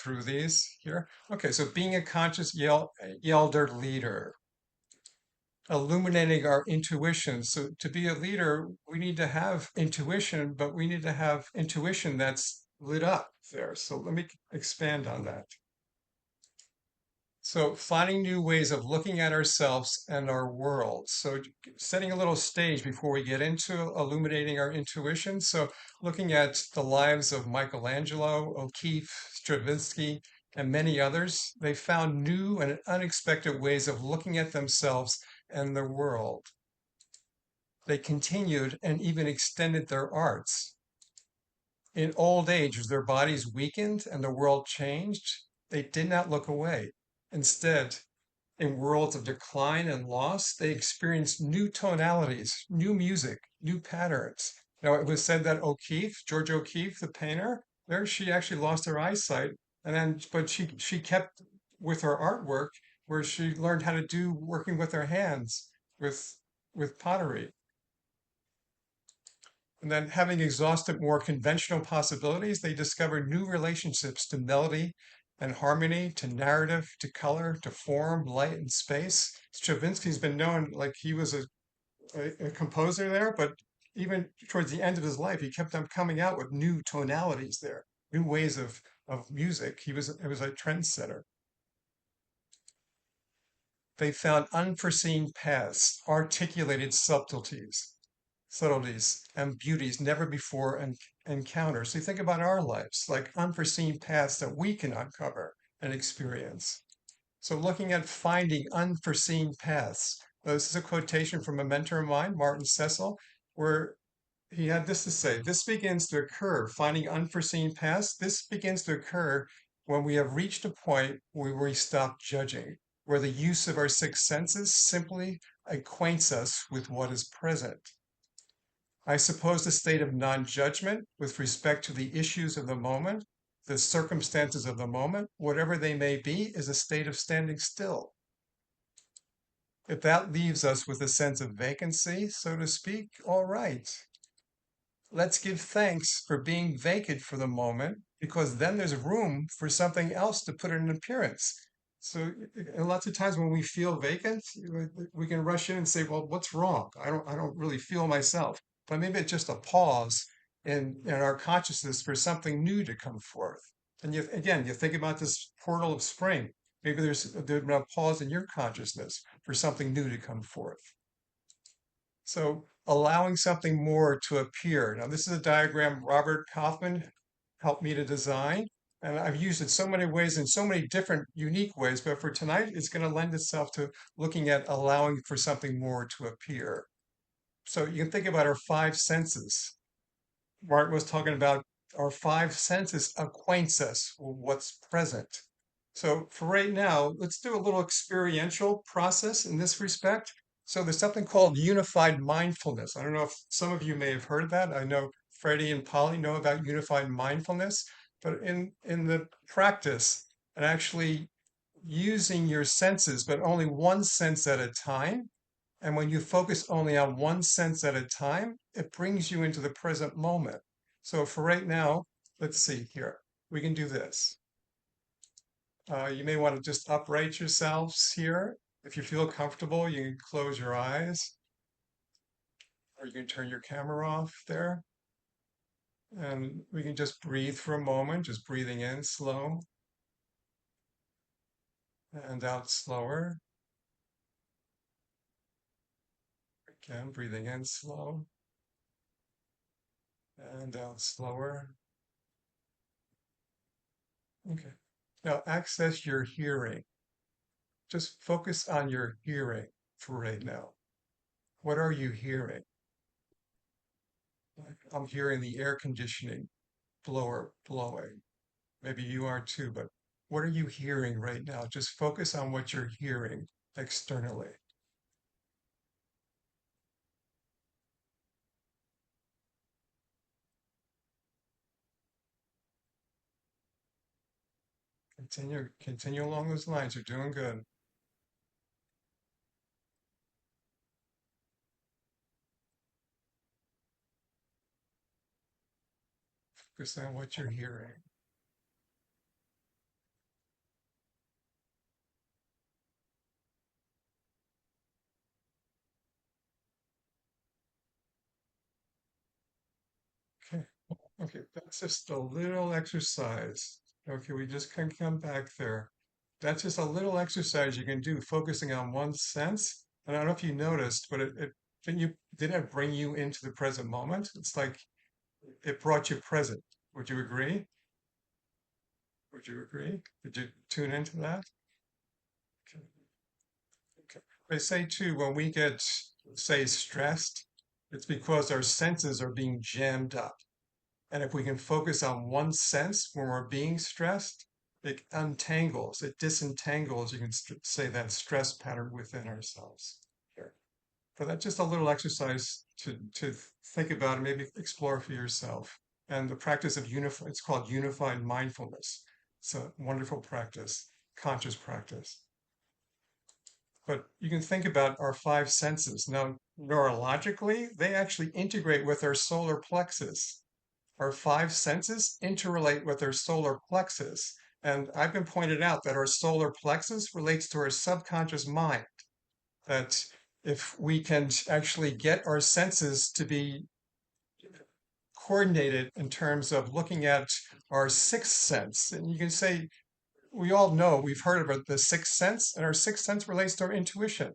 through these here. Okay, so being a conscious elder leader, illuminating our intuition. So to be a leader, we need to have intuition, but we need to have intuition that's lit up there. So let me expand on that. So finding new ways of looking at ourselves and our world. So setting a little stage before we get into illuminating our intuition. So looking at the lives of Michelangelo, O'Keeffe, Stravinsky, and many others, they found new and unexpected ways of looking at themselves and the world. They continued and even extended their arts. In old age, as their bodies weakened and the world changed, they did not look away. Instead, in worlds of decline and loss, they experienced new tonalities, new music, new patterns. Now, it was said that O'Keeffe, George O'Keeffe, the painter, there she actually lost her eyesight, and then but she kept with her artwork where she learned how to do working with her hands with pottery. And then, having exhausted more conventional possibilities, they discovered new relationships to melody and harmony, to narrative, to color, to form, light, and space. Stravinsky's been known like he was a composer there, but even towards the end of his life, he kept on coming out with new tonalities there, new ways of music. It was a trendsetter. They found unforeseen paths, articulated subtleties and beauties never before encountered. So you think about our lives, like unforeseen paths that we can uncover and experience. So looking at finding unforeseen paths. This is a quotation from a mentor of mine, Martin Cecil, where he had this to say: this begins to occur, finding unforeseen paths. This begins to occur when we have reached a point where we stop judging, where the use of our six senses simply acquaints us with what is present. I suppose the state of non-judgment with respect to the issues of the moment, the circumstances of the moment, whatever they may be, is a state of standing still. If that leaves us with a sense of vacancy, so to speak, all right. Let's give thanks for being vacant for the moment, because then there's room for something else to put in an appearance. So lots of times when we feel vacant, we can rush in and say, well, what's wrong? I don't really feel myself. But maybe it's just a pause in our consciousness for something new to come forth. And again, you think about this portal of spring. Maybe there's been a pause in your consciousness for something new to come forth. So allowing something more to appear. Now, this is a diagram Robert Kaufman helped me to design, and I've used it so many ways in so many different unique ways, but for tonight, it's going to lend itself to looking at allowing for something more to appear. So you can think about our five senses. Martin was talking about our five senses acquaints us with what's present. So for right now, let's do a little experiential process in this respect. So there's something called unified mindfulness. I don't know if some of you may have heard of that. I know Freddie and Polly know about unified mindfulness, but in the practice and actually using your senses, but only one sense at a time. And when you focus only on one sense at a time, it brings you into the present moment. So for right now, let's see here. We can do this. You may want to just upright yourselves here. If you feel comfortable, you can close your eyes or you can turn your camera off there. And we can just breathe for a moment, just breathing in slow and out slower. Again, breathing in slow and out slower. Okay. Now access your hearing. Just focus on your hearing for right now. What are you hearing? I'm hearing the air conditioning blower blowing. Maybe you are too, but what are you hearing right now? Just focus on what you're hearing externally. Continue along those lines. You're doing good. Focus on what you're hearing. Okay, that's just a little exercise. Okay, we just can come back there. That's just a little exercise you can do, focusing on one sense. And I don't know if you noticed, but didn't it bring you into the present moment? It's like it brought you present. Would you agree? Would you agree? Did you tune into that? Okay. Okay. They say too, when we get, say, stressed, it's because our senses are being jammed up. And if we can focus on one sense when we're being stressed, it untangles, it disentangles, you can say, that stress pattern within ourselves. Here. But that's just a little exercise to think about and maybe explore for yourself. And the practice of it's called unified mindfulness. It's a wonderful practice, conscious practice. But you can think about our five senses. Now, neurologically, they actually integrate with our solar plexus. Our five senses interrelate with our solar plexus. And I've been pointed out that our solar plexus relates to our subconscious mind. That if we can actually get our senses to be coordinated in terms of looking at our sixth sense, and you can say, we all know, we've heard about the sixth sense, and our sixth sense relates to our intuition.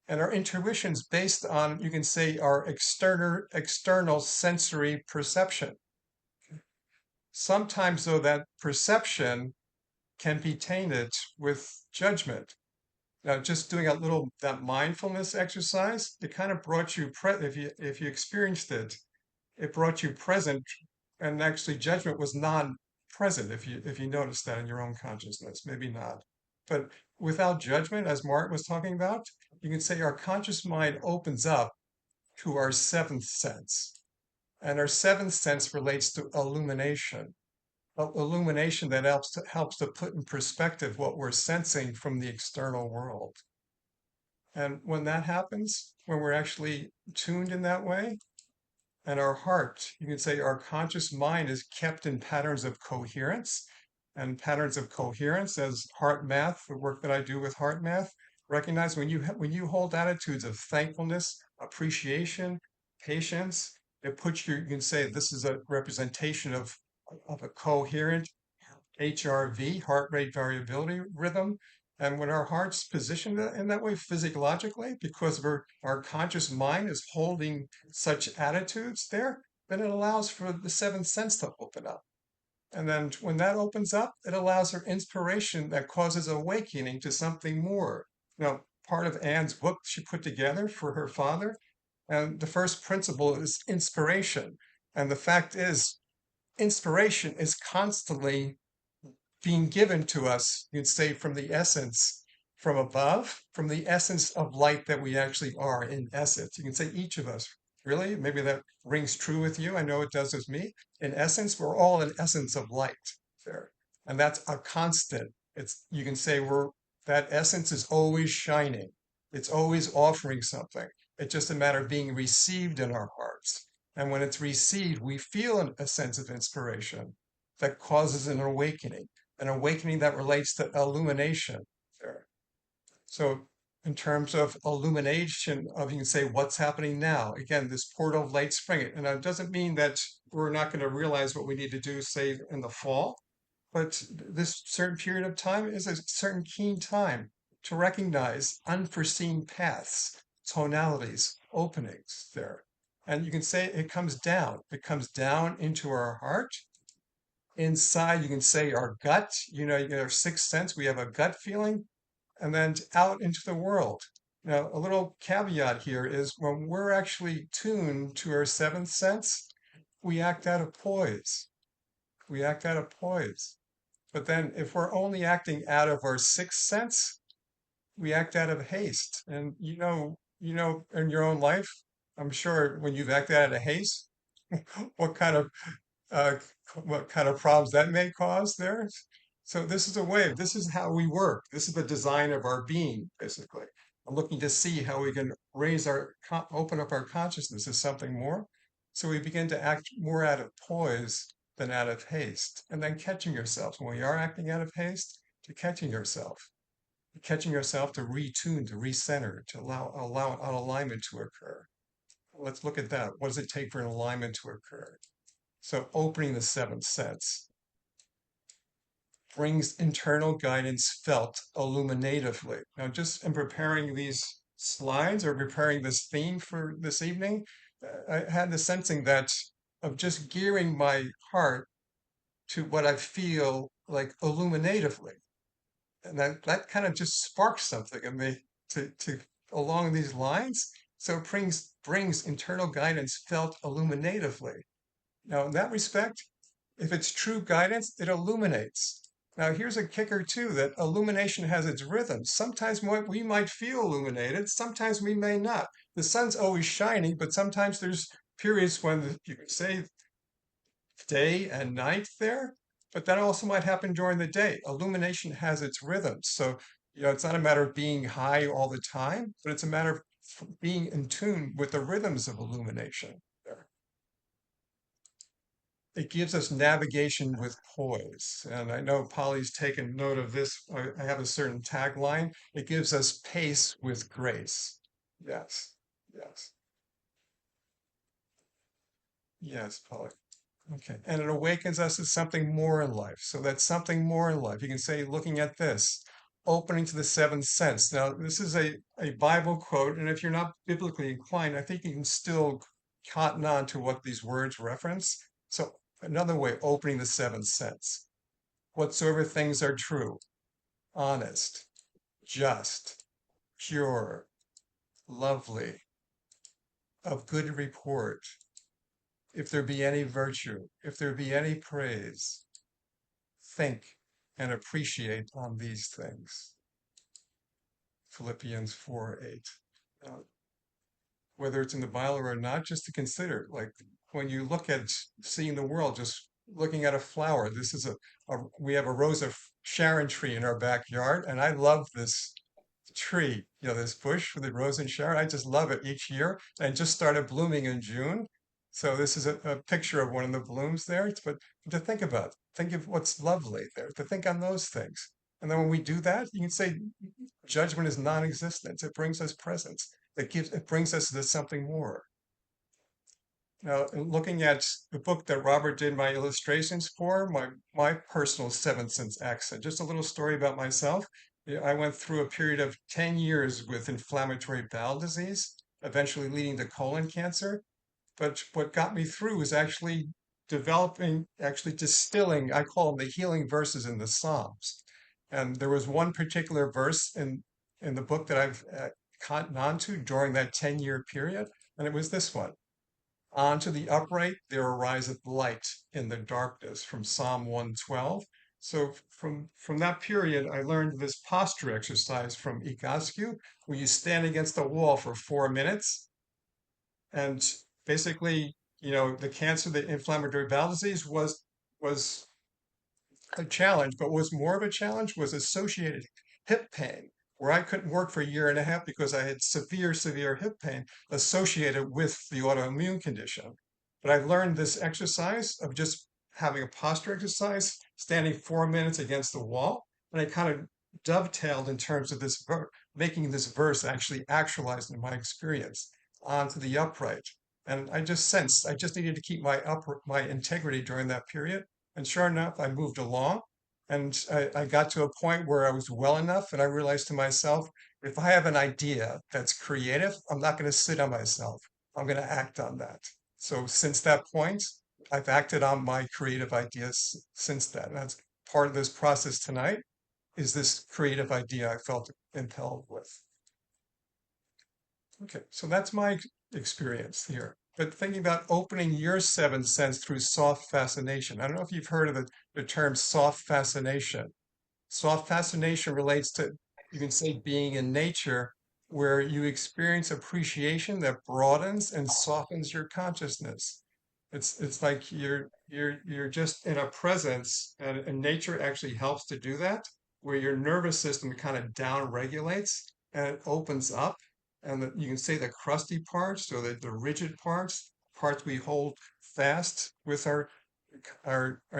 And our intuition is based on, you can say, our external sensory perception. Sometimes, though, that perception can be tainted with judgment. Now, just doing a little that mindfulness exercise, it kind of brought you if you experienced it, it brought you present, and actually judgment was non-present. If you notice that in your own consciousness, maybe not, but without judgment, as Mark was talking about, you can say our conscious mind opens up to our seventh sense, and our seventh sense relates to illumination. Illumination that helps to put in perspective what we're sensing from the external world. And when that happens, when we're actually tuned in that way, and our heart, you can say our conscious mind is kept in patterns of coherence, and patterns of coherence as heart math, the work that I do with heart math, recognize when you hold attitudes of thankfulness, appreciation, patience, you can say this is a representation of a coherent HRV, heart rate variability rhythm. And when our heart's positioned in that way physiologically, because our conscious mind is holding such attitudes there, then it allows for the seventh sense to open up. And then when that opens up, it allows for inspiration that causes awakening to something more. Now, part of Anne's book she put together for her father, and the first principle is inspiration. And the fact is, inspiration is constantly being given to us, you'd say, from the essence, from above, from the essence of light that we actually are in essence. You can say each of us, really, maybe that rings true with you. I know it does with me. In essence, we're all an essence of light there. And that's a constant. You can say that essence is always shining. It's always offering something. It's just a matter of being received in our hearts. And when it's received, we feel a sense of inspiration that causes an awakening that relates to illumination there. So in terms of illumination of, you can say, what's happening now? Again, this portal of late spring. And it doesn't mean that we're not going to realize what we need to do, say, in the fall, but this certain period of time is a certain keen time to recognize unforeseen paths, tonalities, openings there. And you can say it comes down. It comes down into our heart. Inside, you can say our gut, our sixth sense, we have a gut feeling, and then out into the world. Now, a little caveat here is when we're actually tuned to our seventh sense, we act out of poise. We act out of poise. But then if we're only acting out of our sixth sense, we act out of haste. And in your own life, I'm sure when you've acted out of haste, what kind of uh, what kind of problems that may cause there. So this is a way, this is how we work. This is the design of our being, basically. I'm looking to see how we can open up our consciousness to something more. So we begin to act more out of poise than out of haste. And then catching yourself when we are acting out of haste, to catching yourself to retune, to recenter, to allow an alignment to occur. Let's look at that. What does it take for an alignment to occur? So opening the seventh sense brings internal guidance felt illuminatively. Now, just in preparing these slides or preparing this theme for this evening, I had the sensing that of just gearing my heart to what I feel like illuminatively. And that kind of just sparks something in me to along these lines. So it brings internal guidance felt illuminatively. Now, in that respect, if it's true guidance, it illuminates. Now, here's a kicker too, that illumination has its rhythms. Sometimes we might feel illuminated, sometimes we may not. The sun's always shining, but sometimes there's periods when you can say day and night there, but that also might happen during the day. Illumination has its rhythms. So, it's not a matter of being high all the time, but it's a matter of being in tune with the rhythms of illumination there. It gives us navigation with poise. And I know Polly's taken note of this. I have a certain tagline. It gives us pace with grace. Yes, yes, yes, Polly. Okay. And it awakens us to something more in life. So that's something more in life. You can say, looking at this, opening to the seventh sense. Now, this is a Bible quote, and if you're not biblically inclined, I think you can still cotton on to what these words reference. So, another way, opening the seventh sense. Whatsoever things are true, honest, just, pure, lovely, of good report, if there be any virtue, if there be any praise, think and appreciate on these things. Philippians 4:8. Uh, Whether it's in the Bible or not, just to consider, like when you look at seeing the world, just looking at a flower. This is we have a rose of Sharon tree in our backyard, and I love this tree, this bush with the rose and Sharon. I just love it each year, and it just started blooming in June. So this is a picture of one of the blooms there. But to think of what's lovely there, to think on those things. And then when we do that, you can say judgment is non-existence. It brings us presence. It brings us to something more. Now, looking at the book that Robert did my illustrations for, my personal seventh sense accent, just a little story about myself. Yeah, I went through a period of 10 years with inflammatory bowel disease, eventually leading to colon cancer. But what got me through was actually actually distilling, I call them the healing verses in the Psalms. And there was one particular verse in the book that I've cottoned on to during that 10-year period, and it was this one. Unto the upright there ariseth light in the darkness, from Psalm 112. So from that period, I learned this posture exercise from Igasku, where you stand against the wall for 4 minutes, and basically, the cancer, the inflammatory bowel disease was a challenge, but was more of a challenge was associated hip pain, where I couldn't work for a year and a half because I had severe hip pain associated with the autoimmune condition. But I learned this exercise of just having a posture exercise, standing 4 minutes against the wall, and I kind of dovetailed in terms of making this verse actually actualized in my experience onto the upright. And I just sensed I just needed to keep my integrity during that period. And sure enough, I moved along and I got to a point where I was well enough and I realized to myself, if I have an idea that's creative, I'm not going to sit on myself. I'm going to act on that. So since that point, I've acted on my creative ideas since then. That's part of this process tonight is this creative idea I felt impelled with. Okay, so that's my experience here. But thinking about opening your seventh sense through soft fascination. I don't know if you've heard of the term soft fascination. Soft fascination relates to, you can say, being in nature where you experience appreciation that broadens and softens your consciousness. It's like you're just in a presence, and nature actually helps to do that, where your nervous system kind of down regulates and it opens up, and you can say the crusty parts or the rigid parts we hold fast with our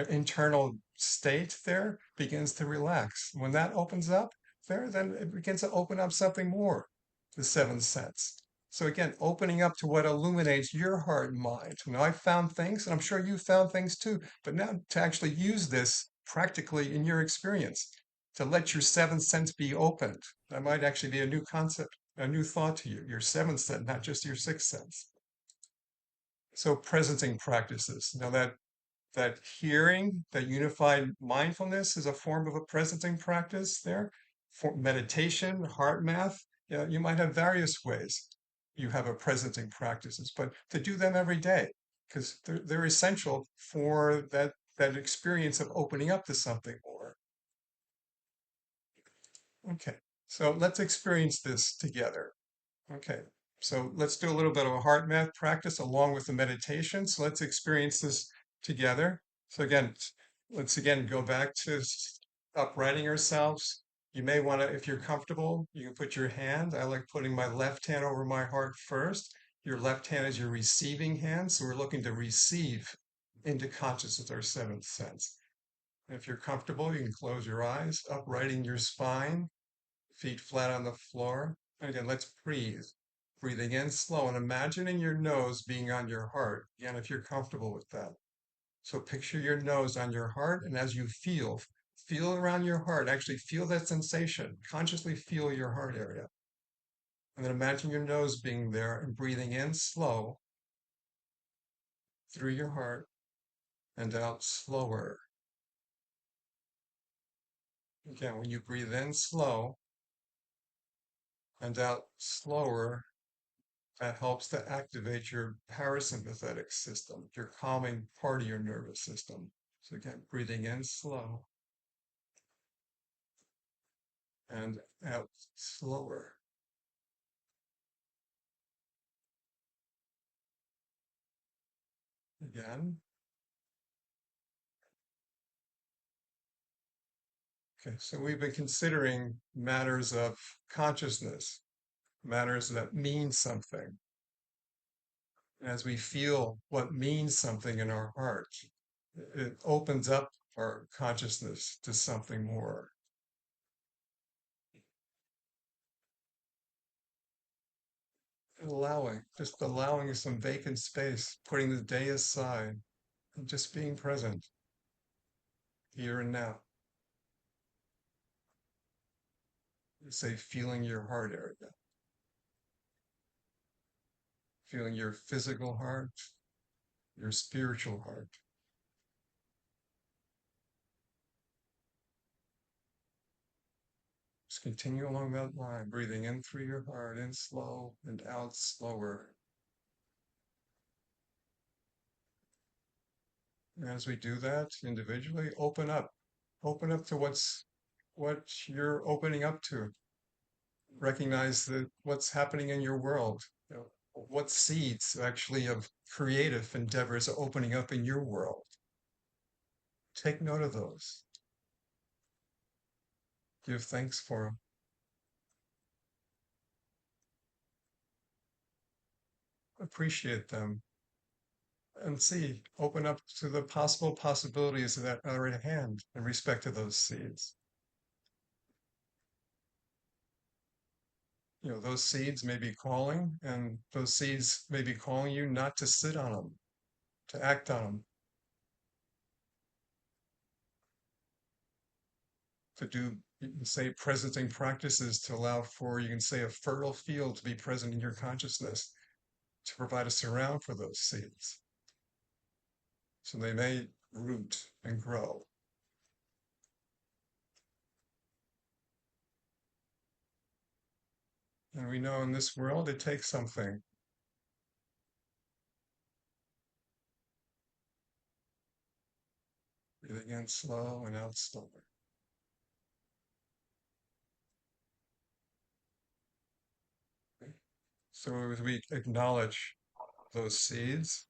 internal state there begins to relax. When that opens up there, then it begins to open up something more, the seventh sense. So again, opening up to what illuminates your heart and mind. Now I found things, and I'm sure you found things too, but now to actually use this practically in your experience, to let your seventh sense be opened. That might actually be a new concept, a new thought to you, your seventh sense, not just your sixth sense. So presencing practices. Now that hearing, that unified mindfulness is a form of a presencing practice there. For meditation, heart math, yeah, you might have various ways you have a presencing practices, but to do them every day, because they're essential for that experience of opening up to something more. Okay, so let's experience this together. Okay, so let's do a little bit of a heart math practice along with the meditation. So let's experience this together. So again, let's again go back to uprighting ourselves. You may want to, if you're comfortable, you can put your hand. I like putting my left hand over my heart first. Your left hand is your receiving hand. So we're looking to receive into consciousness our seventh sense. And if you're comfortable, you can close your eyes, uprighting your spine, feet flat on the floor. And again, let's breathe. Breathing in slow and imagining your nose being on your heart. Again, if you're comfortable with that. So picture your nose on your heart, and as you feel around your heart, actually feel that sensation. Consciously feel your heart area. And then imagine your nose being there and breathing in slow through your heart and out slower. Again, when you breathe in slow and out slower, that helps to activate your parasympathetic system, your calming part of your nervous system. So again, breathing in slow and out slower. Again. Okay, so we've been considering matters of consciousness, matters that mean something. And as we feel what means something in our heart, it opens up our consciousness to something more. Just allowing some vacant space, putting the day aside, and just being present here and now. Say, feeling your heart area, feeling your physical heart, your spiritual heart. Just continue along that line, breathing in through your heart, in slow and out slower. And as we do that individually, open up to what you're opening up to. Recognize that what's happening in your world. You know, what seeds actually of creative endeavors are opening up in your world. Take note of those. Give thanks for them. Appreciate them and see, open up to the possible possibilities that are at hand in respect to those seeds. You know, those seeds may be calling, and those seeds may be calling you not to sit on them, to act on them, to do, you can say, presencing practices to allow for, you can say, a fertile field to be present in your consciousness, to provide a surround for those seeds. So they may root and grow. And we know in this world it takes something. Breathing in slow and out slower. So as we acknowledge those seeds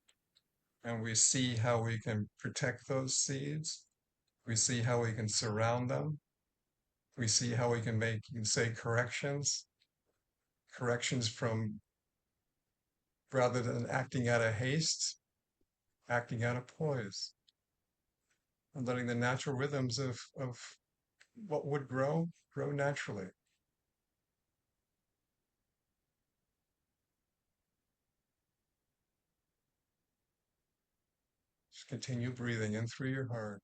and we see how we can protect those seeds, we see how we can surround them, we see how we can make, you can say, corrections from, rather than acting out of haste, acting out of poise, and letting the natural rhythms of what would grow naturally. Just continue breathing in through your heart,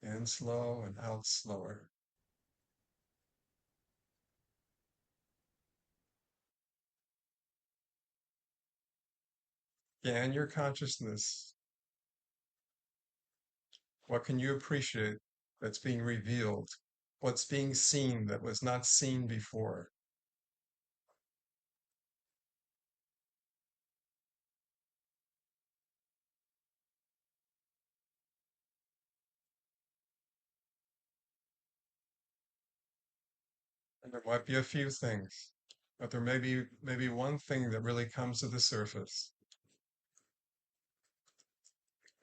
in slow and out slower. Scan your consciousness. What can you appreciate that's being revealed? What's being seen that was not seen before? And there might be a few things, but there may be maybe one thing that really comes to the surface.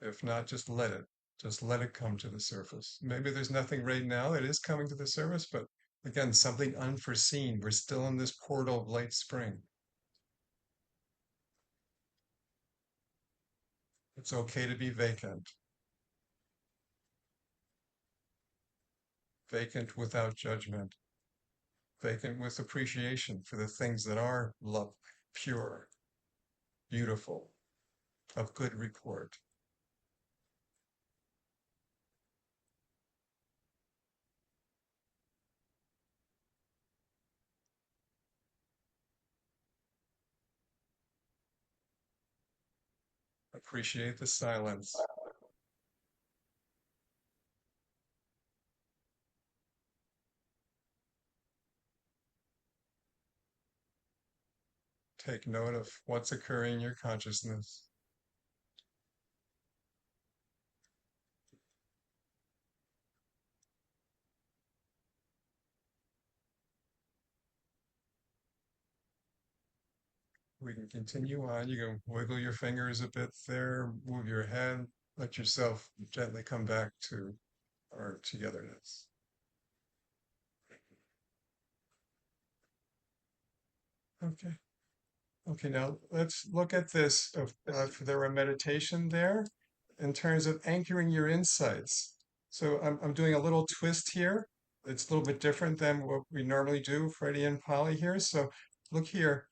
If not, just let it. Just let it come to the surface. Maybe there's nothing right now that is coming to the surface, but again, something unforeseen. We're still in this portal of late spring. It's okay to be vacant, vacant without judgment, vacant with appreciation for the things that are love, pure, beautiful, of good report. Appreciate the silence. Take note of what's occurring in your consciousness. We can continue on. You can wiggle your fingers a bit there, move your head, let yourself gently come back to our togetherness. Okay. Okay, now let's look at this for the meditation there in terms of anchoring your insights. So I'm doing a little twist here. It's a little bit different than what we normally do, Freddie and Polly here. So look here.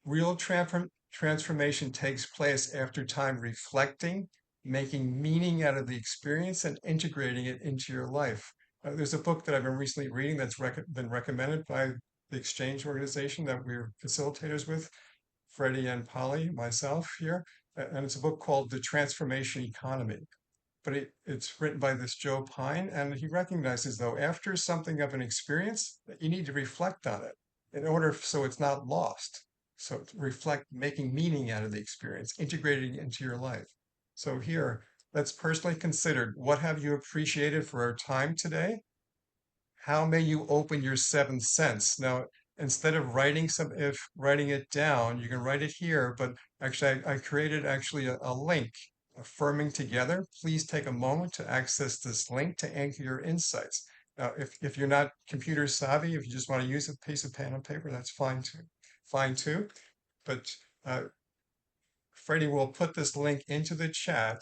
Real transformation takes place after time reflecting, making meaning out of the experience, and integrating it into your life. There's a book that I've been recently reading that's been recommended by the exchange organization that we're facilitators with, Freddie and Polly, myself here. And it's a book called The Transformation Economy. But it's written by this Joe Pine, and he recognizes, though, after something of an experience, that you need to reflect on it in order so it's not lost. So to reflect, making meaning out of the experience, integrating it into your life. So here, let's personally consider what have you appreciated for our time today? How may you open your seventh sense? Now, instead of writing it down, you can write it here, but actually I created actually a link affirming together. Please take a moment to access this link to anchor your insights. Now, if you're not computer savvy, if you just want to use a piece of pen and paper, that's fine too. Fine too. But uh, Freddie will put this link into the chat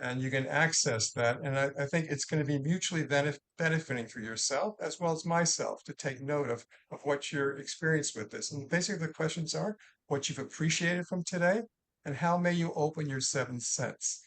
and you can access that. And I think it's going to be mutually benefiting for yourself as well as myself to take note of what your experience with this. And basically, the questions are what you've appreciated from today and how may you open your seventh sense.